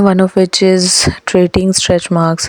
one of which is treating stretch marks.